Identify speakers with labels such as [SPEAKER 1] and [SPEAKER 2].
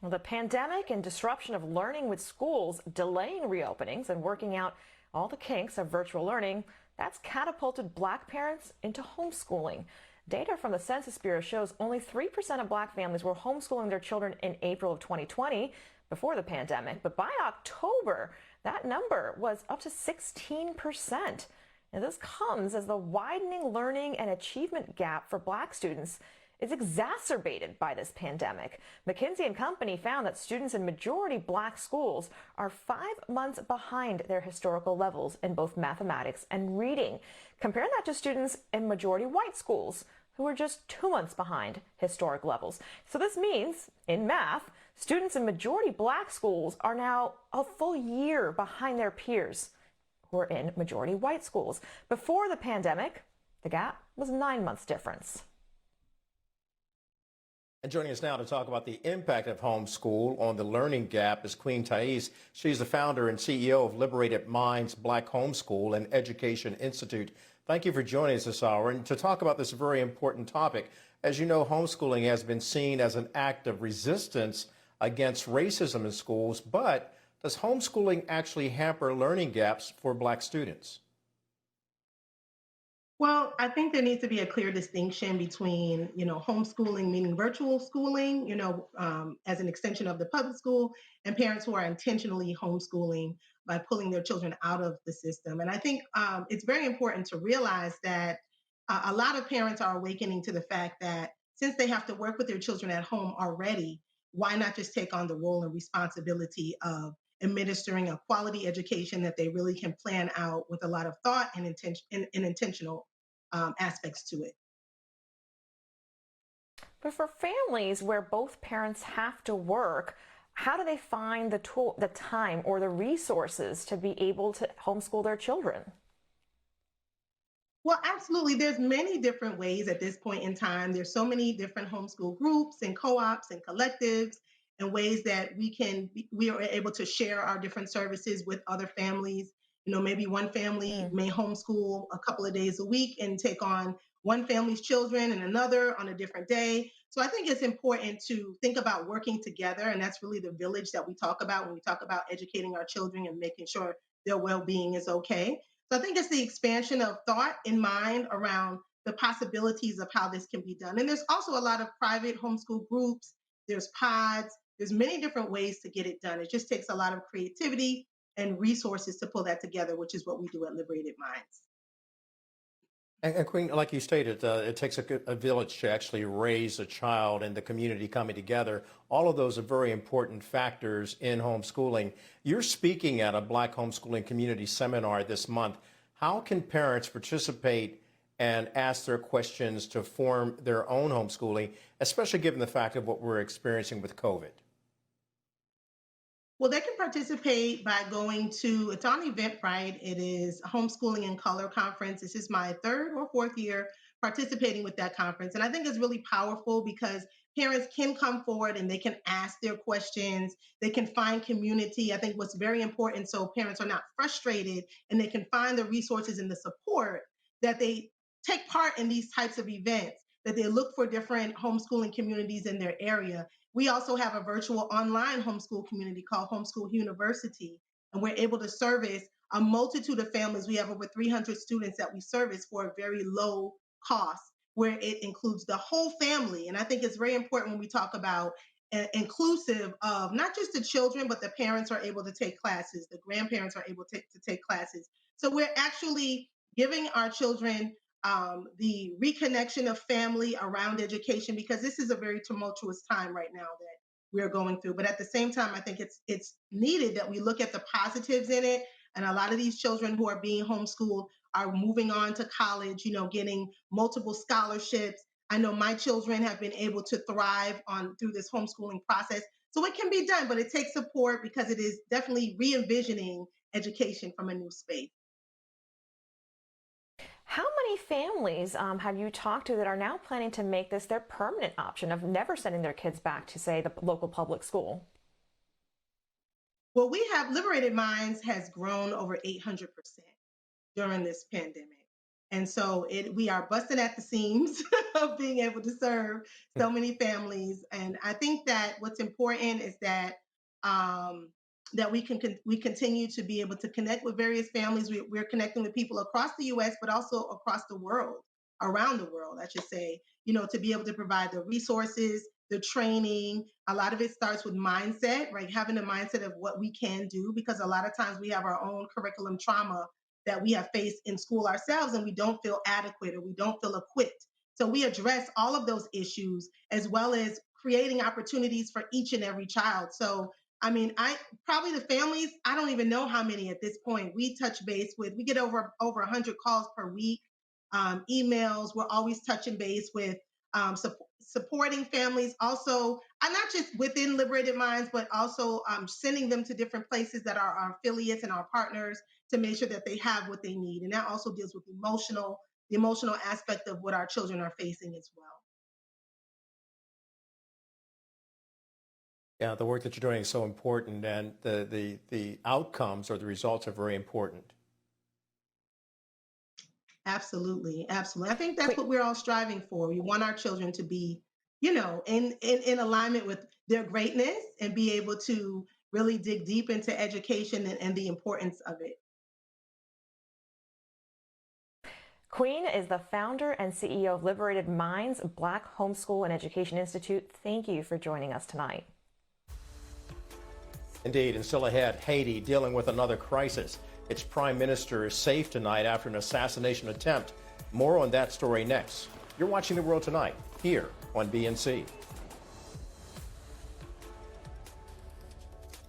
[SPEAKER 1] Well, the pandemic and disruption of learning with schools delaying reopenings and working out all the kinks of virtual learning, that's catapulted Black parents into homeschooling. Data from the Census Bureau shows only 3% of Black families were homeschooling their children in April of 2020 before the pandemic. But by October, that number was up to 16%. And this comes as the widening learning and achievement gap for Black students is exacerbated by this pandemic. McKinsey Company found that students in majority Black schools are 5 months behind their historical levels in both mathematics and reading. Compare that to students in majority white schools, who are just 2 months behind historic levels. So this means, in math, students in majority Black schools are now a full year behind their peers who are in majority white schools. Before the pandemic, the gap was 9 months difference.
[SPEAKER 2] And joining us now to talk about the impact of homeschool on the learning gap is Queen Tais. She's the founder and CEO of Liberated Minds Black Homeschool and Education Institute. Thank you for joining us this hour and to talk about this very important topic. As you know, homeschooling has been seen as an act of resistance against racism in schools, but does homeschooling actually hamper learning gaps for Black students?
[SPEAKER 3] Well, I think there needs to be a clear distinction between, homeschooling, meaning virtual schooling, as an extension of the public school, and parents who are intentionally homeschooling by pulling their children out of the system. And I think it's very important to realize that a lot of parents are awakening to the fact that since they have to work with their children at home already, why not just take on the role and responsibility of administering a quality education that they really can plan out with a lot of thought and intentional aspects to it.
[SPEAKER 1] But for families where both parents have to work, how do they find the time or the resources to be able to homeschool their children?
[SPEAKER 3] Well, absolutely. There's many different ways at this point in time. There's so many different homeschool groups and co-ops and collectives and ways that we are able to share our different services with other families. Maybe one family
[SPEAKER 1] Mm.
[SPEAKER 3] may homeschool a couple of days a week and take on one family's children and another on a different day. So I think it's important to think about working together. And that's really the village that we talk about when we talk about educating our children and making sure their well-being is okay. So I think it's the expansion of thought in mind around the possibilities of how this can be done. And there's also a lot of private homeschool groups, there's pods, there's many different ways to get it done. It just takes a lot of creativity and resources to pull that together, which is what we do at Liberated Minds.
[SPEAKER 2] And Queen, like you stated, it takes a village to actually raise a child and the community coming together. All of those are very important factors in homeschooling. You're speaking at a Black homeschooling community seminar this month. How can parents participate and ask their questions to form their own homeschooling, especially given the fact of what we're experiencing with COVID?
[SPEAKER 3] Well, they can participate by going to, it's on Eventbrite. It is a Homeschooling in Color Conference. This is my third or fourth year participating with that conference. And I think it's really powerful because parents can come forward and they can ask their questions. They can find community. I think what's very important so parents are not frustrated and they can find the resources and the support that they take part in these types of events, that they look for different homeschooling communities in their area. We also have a virtual online homeschool community called Homeschool University, and we're able to service a multitude of families. We have over 300 students that we service for a very low cost, where it includes the whole family. And I think it's very important when we talk about inclusive of not just the children, but the parents are able to take classes, the grandparents are able to take classes. So we're actually giving our children the reconnection of family around education because this is a very tumultuous time right now that we're going through. But at the same time, I think it's needed that we look at the positives in it. And a lot of these children who are being homeschooled are moving on to college, getting multiple scholarships. I know my children have been able to thrive on through this homeschooling process. So it can be done, but it takes support because it is definitely re-envisioning education from a new space.
[SPEAKER 1] How many families have you talked to that are now planning to make this their permanent option of never sending their kids back to, say, the local public school?
[SPEAKER 3] Well, we have Liberated Minds has grown over 800% during this pandemic. And so we are busting at the seams of being able to serve so many families. And I think that what's important is that um, that we continue to be able to connect with various families. We're connecting with people across the U.S., but also across the world, around the world, I should say. To be able to provide the resources, the training. A lot of it starts with mindset, right? Having a mindset of what we can do, because a lot of times we have our own curriculum trauma that we have faced in school ourselves, and we don't feel adequate or we don't feel equipped. So we address all of those issues, as well as creating opportunities for each and every child. So I mean, I probably the families, I don't even know how many at this point we touch base with. We get over 100 calls per week, emails. We're always touching base with supporting families. Also, I'm not just within Liberated Minds, but also sending them to different places that are our affiliates and our partners to make sure that they have what they need. And that also deals with the emotional aspect of what our children are facing as well.
[SPEAKER 2] Yeah, the work that you're doing is so important, and the outcomes or the results are very important.
[SPEAKER 3] Absolutely, absolutely. I think that's what we're all striving for. We want our children to be, in alignment with their greatness and be able to really dig deep into education and the importance of it.
[SPEAKER 1] Queen is the founder and CEO of Liberated Minds, Black Homeschool and Education Institute. Thank you for joining us tonight.
[SPEAKER 2] Indeed, and still ahead, Haiti dealing with another crisis. Its prime minister is safe tonight after an assassination attempt. More on that story next. You're watching The World Tonight here on BNC.